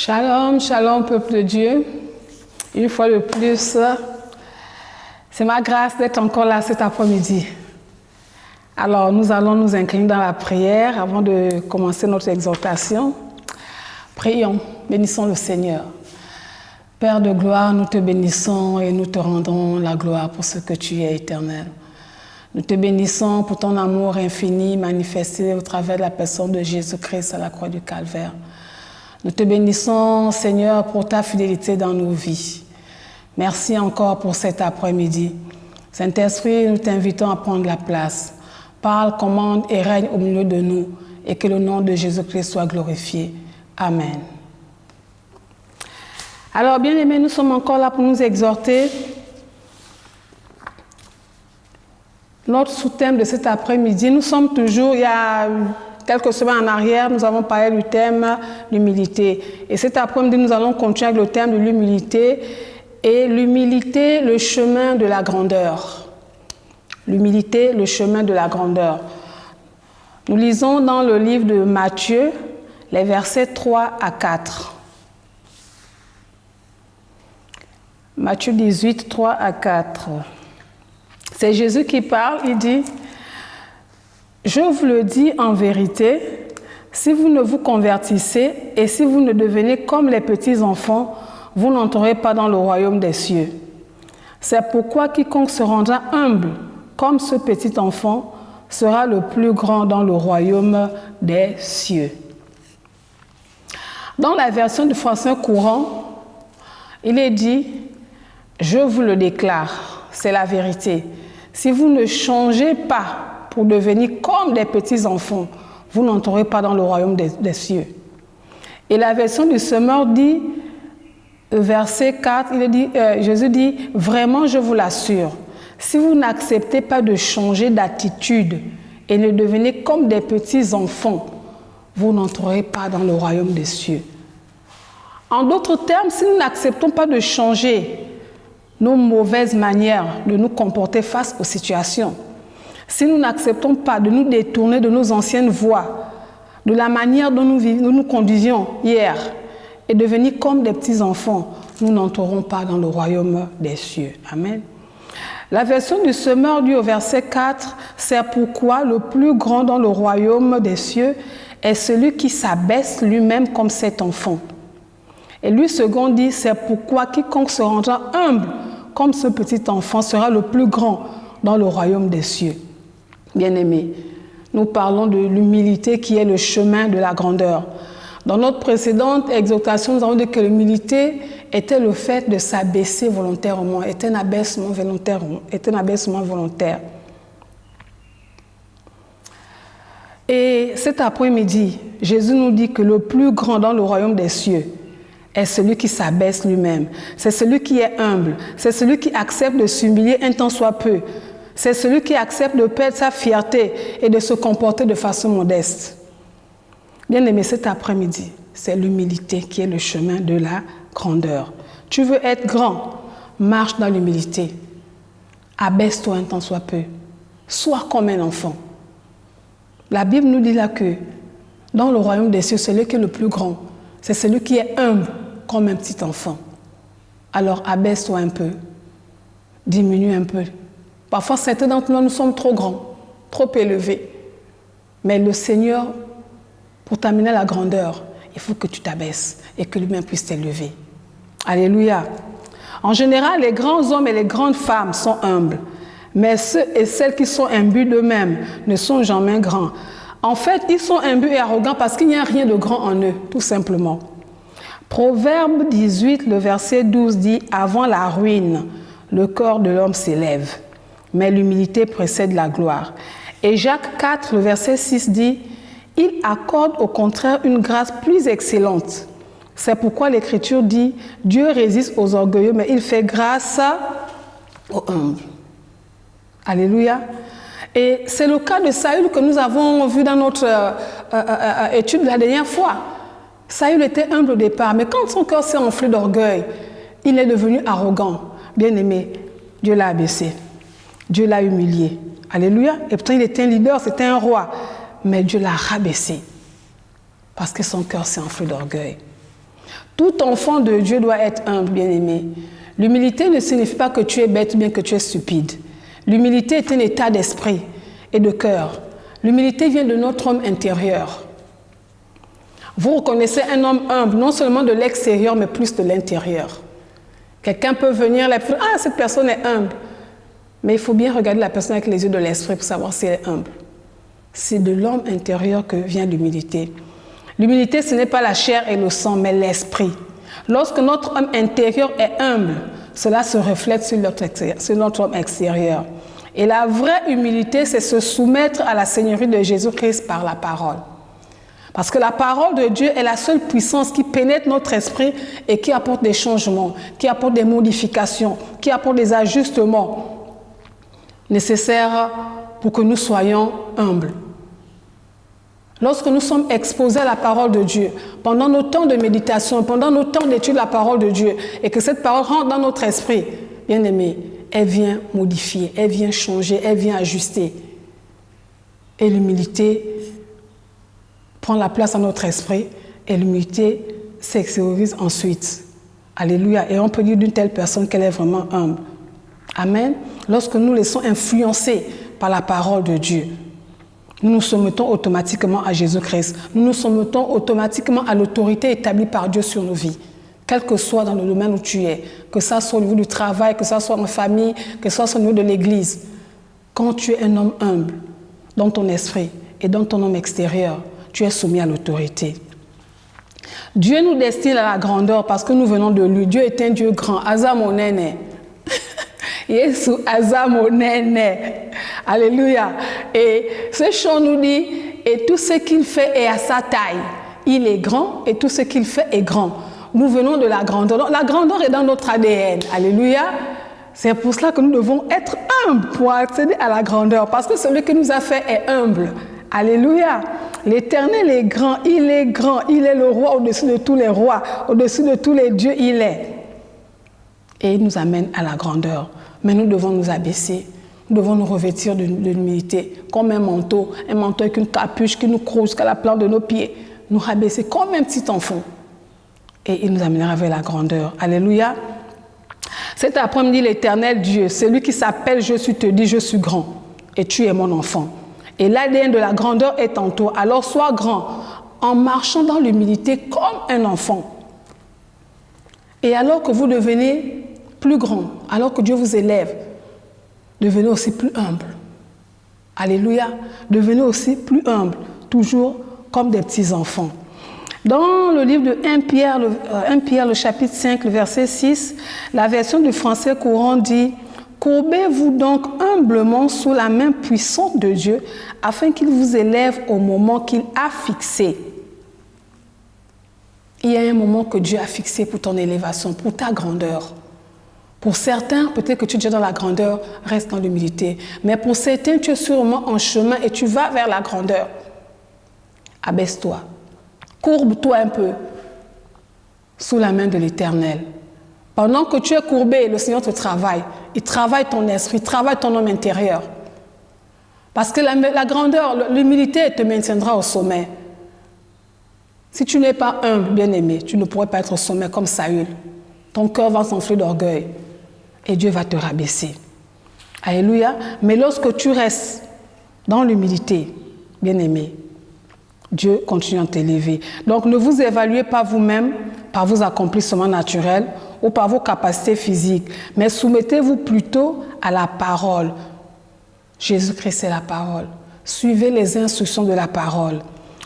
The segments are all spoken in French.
Shalom, shalom, peuple de Dieu. Une fois de plus, c'est ma grâce d'être encore là cet après-midi. Alors, nous allons nous incliner dans la prière avant de commencer notre exhortation. Prions, bénissons le Seigneur. Père de gloire, nous te bénissons et nous te rendons la gloire pour ce que tu es éternel. Nous te bénissons pour ton amour infini manifesté au travers de la personne de Jésus-Christ à la croix du Calvaire. Nous te bénissons, Seigneur, pour ta fidélité dans nos vies. Merci encore pour cet après-midi. Saint-Esprit, nous t'invitons à prendre la place. Parle, commande et règne au milieu de nous et que le nom de Jésus-Christ soit glorifié. Amen. Alors, bien-aimés, nous sommes encore là pour nous exhorter. Notre sous-thème de cet après-midi, nous sommes toujours, il y a quelques semaines en arrière, nous avons parlé du thème l'humilité. Et cet après-midi, nous allons continuer avec le thème de l'humilité. Et l'humilité, le chemin de la grandeur. L'humilité, le chemin de la grandeur. Nous lisons dans le livre de Matthieu, les versets 3 à 4. Matthieu 18, 3 à 4. C'est Jésus qui parle, il dit: « Je vous le dis en vérité, si vous ne vous convertissez et si vous ne devenez comme les petits enfants, vous n'entrerez pas dans le royaume des cieux. C'est pourquoi quiconque se rendra humble comme ce petit enfant sera le plus grand dans le royaume des cieux. » Dans la version du français courant, il est dit: « Je vous le déclare, c'est la vérité. Si vous ne changez pas pour devenir comme des petits enfants, vous n'entrerez pas dans le royaume des cieux. » Et la version du semeur dit, verset 4, Jésus dit: « Vraiment, je vous l'assure, si vous n'acceptez pas de changer d'attitude et ne devenez comme des petits enfants, vous n'entrerez pas dans le royaume des cieux. » En d'autres termes, si nous n'acceptons pas de changer nos mauvaises manières de nous comporter face aux situations, si nous n'acceptons pas de nous détourner de nos anciennes voies, de la manière dont nous conduisions hier, et devenir comme des petits enfants, nous n'entrerons pas dans le royaume des cieux. Amen. La version du semeur dit au verset 4, « C'est pourquoi le plus grand dans le royaume des cieux est celui qui s'abaisse lui-même comme cet enfant. » Et lui second dit, « C'est pourquoi quiconque se rendra humble comme ce petit enfant sera le plus grand dans le royaume des cieux. » Bien-aimés, nous parlons de l'humilité qui est le chemin de la grandeur. Dans notre précédente exhortation, nous avons dit que l'humilité était le fait de s'abaisser volontairement, est un abaissement volontaire. Et cet après-midi, Jésus nous dit que le plus grand dans le royaume des cieux est celui qui s'abaisse lui-même. C'est celui qui est humble. C'est celui qui accepte de s'humilier un temps soit peu. C'est celui qui accepte de perdre sa fierté et de se comporter de façon modeste. Bien-aimé, cet après-midi, c'est l'humilité qui est le chemin de la grandeur. Tu veux être grand, marche dans l'humilité. Abaisse-toi un temps soit peu. Sois comme un enfant. La Bible nous dit là que dans le royaume des cieux, celui qui est le plus grand, c'est celui qui est humble comme un petit enfant. Alors abaisse-toi un peu, diminue un peu. Parfois, certains d'entre nous sommes trop grands, trop élevés. Mais le Seigneur, pour t'amener à la grandeur, il faut que tu t'abaisses et que lui-même puisse t'élever. Alléluia. En général, les grands hommes et les grandes femmes sont humbles. Mais ceux et celles qui sont imbus d'eux-mêmes ne sont jamais grands. En fait, ils sont imbus et arrogants parce qu'il n'y a rien de grand en eux, tout simplement. Proverbe 18, le verset 12 dit « Avant la ruine, le corps de l'homme s'élève, mais l'humilité précède la gloire. » Et Jacques 4, le verset 6 dit « Il accorde au contraire une grâce plus excellente. » C'est pourquoi l'Écriture dit « Dieu résiste aux orgueilleux, mais il fait grâce aux humbles. » Alléluia. Et c'est le cas de Saül que nous avons vu dans notre étude la dernière fois. Saül était humble au départ, mais quand son cœur s'est enflé d'orgueil, il est devenu arrogant. Bien-aimé, Dieu l'a abaissé. Dieu l'a humilié. Alléluia. Et pourtant, il était un leader, c'était un roi. Mais Dieu l'a rabaissé parce que son cœur s'est enflé d'orgueil. Tout enfant de Dieu doit être humble, bien-aimé. L'humilité ne signifie pas que tu es bête ou bien que tu es stupide. L'humilité est un état d'esprit et de cœur. L'humilité vient de notre homme intérieur. Vous reconnaissez un homme humble, non seulement de l'extérieur, mais plus de l'intérieur. Quelqu'un peut venir là et dire « Ah, cette personne est humble ». Mais il faut bien regarder la personne avec les yeux de l'esprit pour savoir si elle est humble. C'est de l'homme intérieur que vient l'humilité. L'humilité, ce n'est pas la chair et le sang, mais l'esprit. Lorsque notre homme intérieur est humble, cela se reflète sur notre homme extérieur. Et la vraie humilité, c'est se soumettre à la Seigneurie de Jésus-Christ par la parole. Parce que la parole de Dieu est la seule puissance qui pénètre notre esprit et qui apporte des changements, qui apporte des modifications, qui apporte des ajustements nécessaires pour que nous soyons humbles. Lorsque nous sommes exposés à la parole de Dieu, pendant nos temps de méditation, pendant nos temps d'étude de la parole de Dieu, et que cette parole rentre dans notre esprit, bien aimé, elle vient modifier, elle vient changer, elle vient ajuster. Et l'humilité prend la place dans notre esprit, et l'humilité s'extériorise ensuite. Alléluia. Et on peut dire d'une telle personne qu'elle est vraiment humble. Amen. Lorsque nous laissons influencer par la parole de Dieu, nous nous soumettons automatiquement à Jésus-Christ. Nous nous soumettons automatiquement à l'autorité établie par Dieu sur nos vies. Quel que soit dans le domaine où tu es, que ça soit au niveau du travail, que ça soit en famille, que ça soit au niveau de l'église. Quand tu es un homme humble dans ton esprit et dans ton homme extérieur, tu es soumis à l'autorité. Dieu nous destine à la grandeur parce que nous venons de lui. Dieu est un Dieu grand. Aza monene. Yesu aza monene. Alléluia. Et ce chant nous dit, et tout ce qu'il fait est à sa taille. Il est grand et tout ce qu'il fait est grand. Nous venons de la grandeur. Donc, la grandeur est dans notre ADN. Alléluia. C'est pour cela que nous devons être humbles pour accéder à la grandeur. Parce que celui qui nous a fait est humble. Alléluia. L'Éternel est grand. Il est grand. Il est le roi au-dessus de tous les rois. Au-dessus de tous les dieux, il est. Et il nous amène à la grandeur. Mais nous devons nous abaisser. Nous devons nous revêtir de l'humilité, comme un manteau avec une capuche qui nous croise jusqu'à la plante de nos pieds. Nous rabaisser comme un petit enfant. Et il nous amènera vers la grandeur. Alléluia. Cet après-midi, l'Éternel Dieu, celui qui s'appelle Je suis, te dit, je suis grand. Et tu es mon enfant. Et l'ADN de la grandeur est en toi. Alors sois grand en marchant dans l'humilité comme un enfant. Et alors que vous devenez plus grand, alors que Dieu vous élève, devenez aussi plus humble. Alléluia. Devenez aussi plus humble, toujours comme des petits enfants. Dans le livre de 1 Pierre, le chapitre 5, le verset 6, la version du français courant dit « Courbez-vous donc humblement sous la main puissante de Dieu, afin qu'il vous élève au moment qu'il a fixé. » Il y a un moment que Dieu a fixé pour ton élévation, pour ta grandeur. Pour certains, peut-être que tu es déjà dans la grandeur, reste dans l'humilité. Mais pour certains, tu es sûrement en chemin et tu vas vers la grandeur. Abaisse-toi. Courbe-toi un peu sous la main de l'Éternel. Pendant que tu es courbé, le Seigneur te travaille. Il travaille ton esprit, il travaille ton homme intérieur. Parce que la grandeur, l'humilité te maintiendra au sommet. Si tu n'es pas humble, bien-aimé, tu ne pourrais pas être au sommet comme Saül. Ton cœur va s'enfler d'orgueil et Dieu va te rabaisser. Alléluia. Mais lorsque tu restes dans l'humilité, bien-aimé, Dieu continue à t'élever. Donc ne vous évaluez pas vous-même par vos accomplissements naturels ou par vos capacités physiques, mais soumettez-vous plutôt à la parole. Jésus-Christ est la parole. Suivez les instructions de la parole.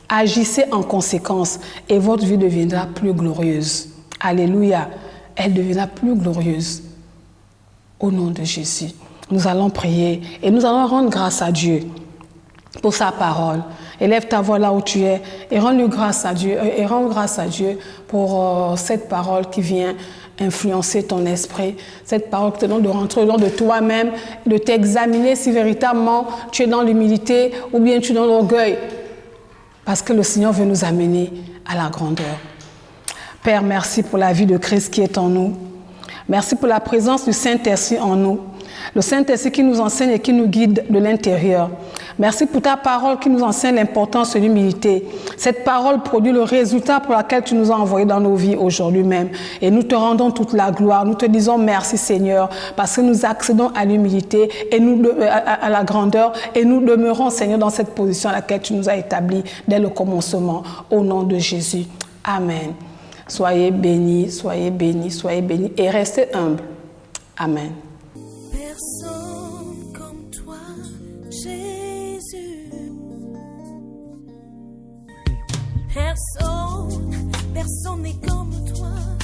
Agissez en conséquence et votre vie deviendra plus glorieuse. Alléluia. Elle deviendra plus glorieuse. Au nom de Jésus. Nous allons prier et nous allons rendre grâce à Dieu pour sa parole. Élève ta voix là où tu es et rends grâce à Dieu pour cette parole qui vient influencer ton esprit, cette parole qui te donne de rentrer dans de toi-même, de t'examiner si véritablement tu es dans l'humilité ou bien tu es dans l'orgueil, parce que le Seigneur veut nous amener à la grandeur. Père, merci pour la vie de Christ qui est en nous. Merci pour la présence du Saint-Esprit en nous. Le Saint-Esprit qui nous enseigne et qui nous guide de l'intérieur. Merci pour ta parole qui nous enseigne l'importance de l'humilité. Cette parole produit le résultat pour lequel tu nous as envoyés dans nos vies aujourd'hui même. Et nous te rendons toute la gloire. Nous te disons merci Seigneur parce que nous accédons à l'humilité et à la grandeur et nous demeurons Seigneur dans cette position à laquelle tu nous as établis dès le commencement. Au nom de Jésus. Amen. Soyez bénis, soyez bénis, soyez bénis et restez humbles. Amen. Personne comme toi, Jésus. Personne n'est comme toi.